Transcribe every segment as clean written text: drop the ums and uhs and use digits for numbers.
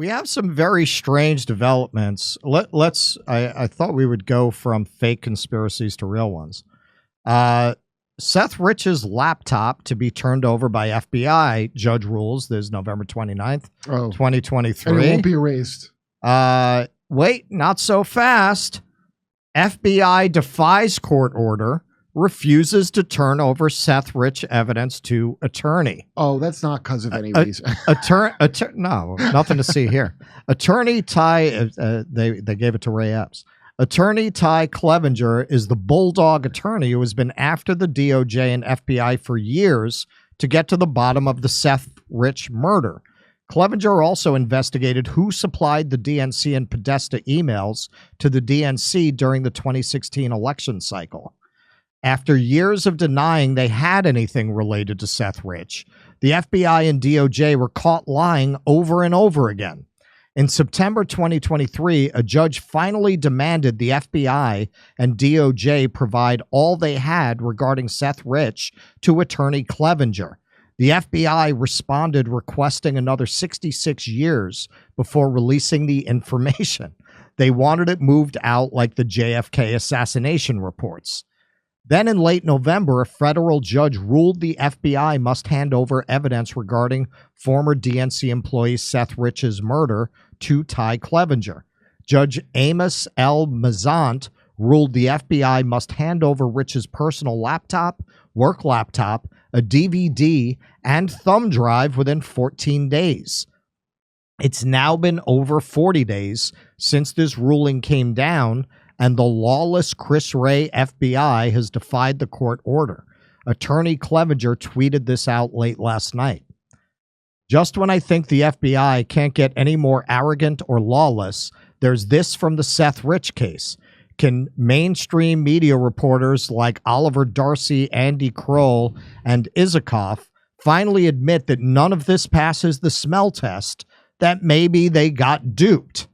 We have some very strange developments. I thought we would go from fake conspiracies to real ones. Seth Rich's laptop to be turned over by FBI, judge rules. This is November 29th, 2023. And it won't be erased. Wait, not so fast. FBI defies court order, refuses to turn over Seth Rich evidence to attorney. Oh, that's not because of any reason. No, nothing to see here. Attorney Ty, they gave it to Ray Epps. Attorney Ty Clevenger is the bulldog attorney who has been after the DOJ and FBI for years to get to the bottom of the Seth Rich murder. Clevenger also investigated who supplied the DNC and Podesta emails to the DNC during the 2016 election cycle. After years of denying they had anything related to Seth Rich, the FBI and DOJ were caught lying over and over again. In September 2023, a judge finally demanded the FBI and DOJ provide all they had regarding Seth Rich to attorney Clevenger. The FBI responded requesting another 66 years before releasing the information. They wanted it moved out like the JFK assassination reports. Then in late November, a federal judge ruled the FBI must hand over evidence regarding former DNC employee Seth Rich's murder to Ty Clevenger. Judge Amos L. Mazant ruled the FBI must hand over Rich's personal laptop, work laptop, a DVD, and thumb drive within 14 days. It's now been over 40 days since this ruling came down, and the lawless Chris Wray FBI has defied the court order. Attorney Clevenger tweeted this out late last night. Just when I think the FBI can't get any more arrogant or lawless, there's this from the Seth Rich case. Can mainstream media reporters like Oliver Darcy, Andy Kroll, and Isikoff finally admit that none of this passes the smell test, that maybe they got duped?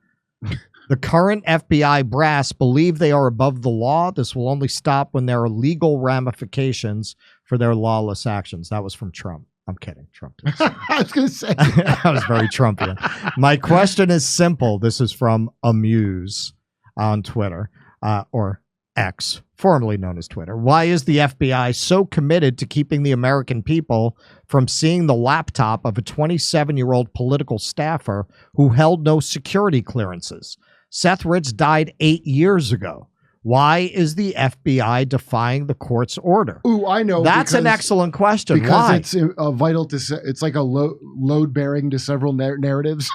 The current FBI brass believe they are above the law. This will only stop when there are legal ramifications for their lawless actions. That was from Trump. I'm kidding. Trump did. I was going to say. That was very Trumpian. My question is simple. This is from Amuse on Twitter, or X, formerly known as Twitter. Why is the FBI so committed to keeping the American people from seeing the laptop of a 27-year-old political staffer who held no security clearances? Seth Rich died 8 years ago. Why is the FBI defying the court's order? Ooh, I know. That's an excellent question. Because Why? it's vital to. It's like a load bearing to several narratives.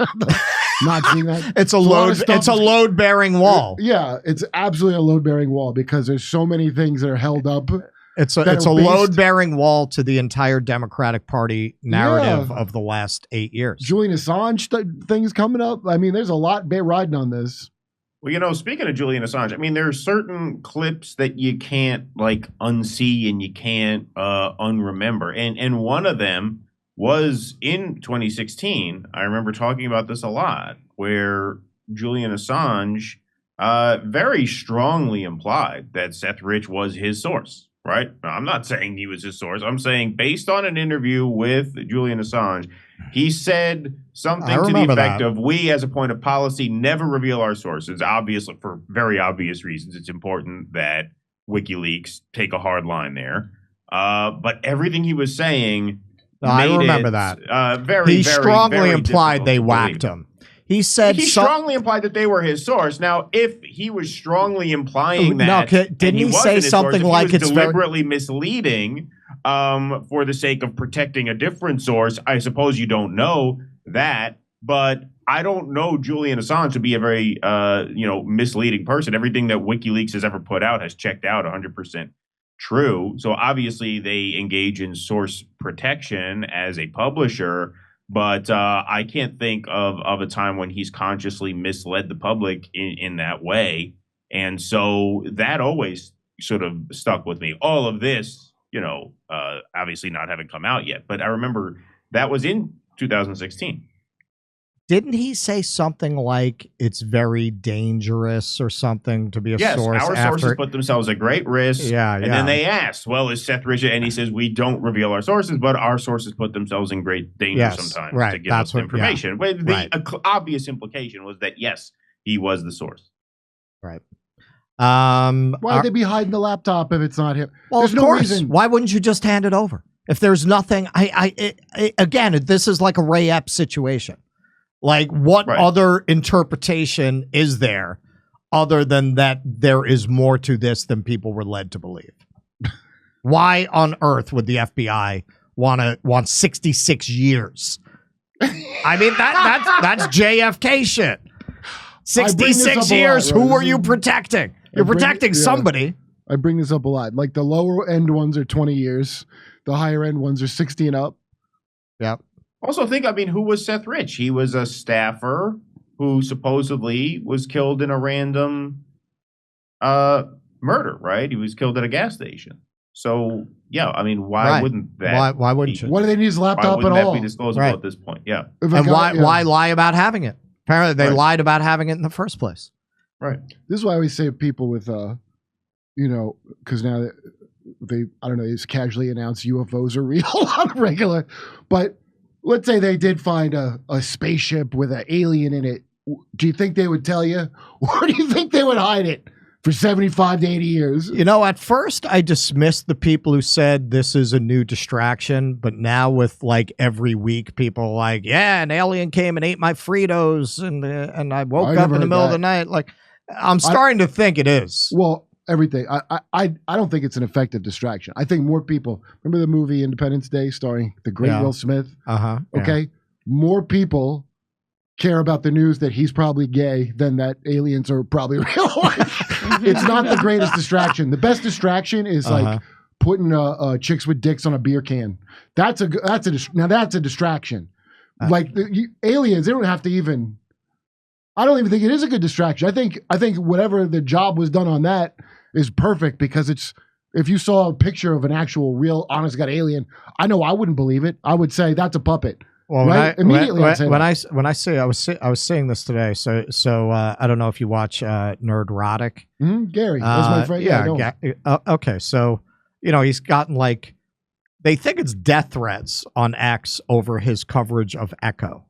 Not seeing that. It's a load. It's a load bearing wall. Yeah, it's absolutely a load bearing wall because there's so many things that are held up. It's a load bearing wall to the entire Democratic Party narrative of the last 8 years. Julian Assange things coming up. I mean, there's a lot riding on this. Well, you know, speaking of Julian Assange, I mean, there are certain clips that you can't like unsee and you can't unremember. And one of them was in 2016. I remember talking about this a lot, where Julian Assange very strongly implied that Seth Rich was his source, right? I'm not saying he was his source. I'm saying based on an interview with Julian Assange, he said something to the effect of, we as a point of policy never reveal our sources. Obviously, for very obvious reasons, it's important that WikiLeaks take a hard line there. But everything he was saying, I remember that. He strongly implied they whacked him. He said he strongly implied that they were his source. Now, if he was strongly implying that, didn't he say something like it's deliberately misleading for the sake of protecting a different source? I suppose you don't know that, but I don't know Julian Assange to be a very misleading person. Everything that WikiLeaks has ever put out has checked out 100% true. So obviously they engage in source protection as a publisher. But I can't think of a time when he's consciously misled the public in that way. And so that always sort of stuck with me. All of this, obviously not having come out yet. But I remember that was in 2016. Didn't he say something like it's very dangerous or something to be a source? Our sources put themselves at great risk. Yeah, and then they asked, well, is Seth rich? And he says, we don't reveal our sources, but our sources put themselves in great danger sometimes to give us information. But the obvious implication was that, yes, he was the source. Right. Why would they be hiding the laptop if it's not him? Well, There's no reason. Why wouldn't you just hand it over? If there's nothing, again, this is like a Ray Epps situation. Like, what other interpretation is there other than that there is more to this than people were led to believe? Why on earth would the FBI want 66 years? I mean, that's JFK shit. 66 years. Who were you protecting? You're protecting somebody. I bring this up a lot. Like, the lower end ones are 20 years. The higher end ones are 60 and up. Yep. Also think, I mean, who was Seth Rich? He was a staffer who supposedly was killed in a random murder, right? He was killed at a gas station. So, yeah, I mean, why wouldn't that? Why wouldn't you? Why do they need his laptop at all? Be disclosable at this point? Yeah. And why lie about having it? Apparently, they lied about having it in the first place. Right. This is why we say people with, because now they just casually announce UFOs are real on a regular, but let's say they did find a spaceship with an alien in it. Do you think they would tell you? Or do you think they would hide it for 75 to 80 years? You know, at first I dismissed the people who said this is a new distraction, but now with like every week people are like, yeah, an alien came and ate my Fritos and I woke up in the middle of the night. Like, I'm starting to think it is. Well, everything. I don't think it's an effective distraction. I think more people remember the movie Independence Day starring the great Will Smith. Okay, more people care about the news that he's probably gay than that aliens are probably real. It's not the greatest distraction. The best distraction is like putting chicks with dicks on a beer can. That's a distraction. Like aliens, they don't have to even. I don't even think it is a good distraction. I think whatever the job was done on that is perfect, because it's, if you saw a picture of an actual real honest God alien, I know I wouldn't believe it. I would say that's a puppet. Well, right? When I was saying this today. So I don't know if you watch Nerdrotic. Gary, that's my friend. Yeah. Okay. So he's gotten like, they think it's death threats on X over his coverage of Echo.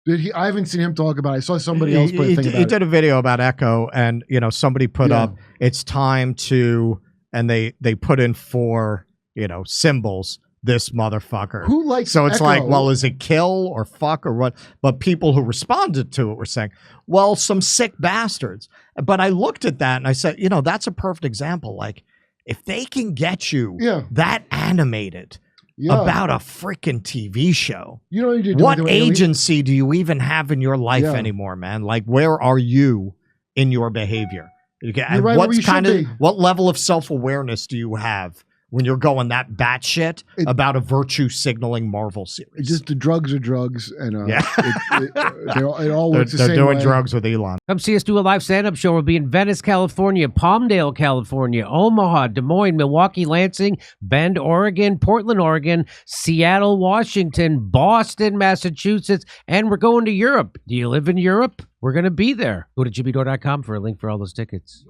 Did he? I haven't seen him talk about it. I saw somebody else put a thing about it. He did a video about Echo, and somebody put up, it's time to, and they put in 4 symbols, this motherfucker. Who likes So it's Echo? like, well, is it kill or fuck or what? But people who responded to it were saying, well, some sick bastards. But I looked at that and I said, that's a perfect example. Like, if they can get you that animated about a freaking TV show, what agency do you even have in your life anymore, man? Like, where are you in your behavior? What level of self-awareness do you have when you're going that batshit about a virtue signaling Marvel series? Just the drugs are drugs, and it all works the same way. They're doing drugs with Elon. Come see us do a live stand-up show. We'll be in Venice, California, Palmdale, California, Omaha, Des Moines, Milwaukee, Lansing, Bend, Oregon, Portland, Oregon, Seattle, Washington, Boston, Massachusetts, and we're going to Europe. Do you live in Europe? We're going to be there. Go to jimmydore.com for a link for all those tickets.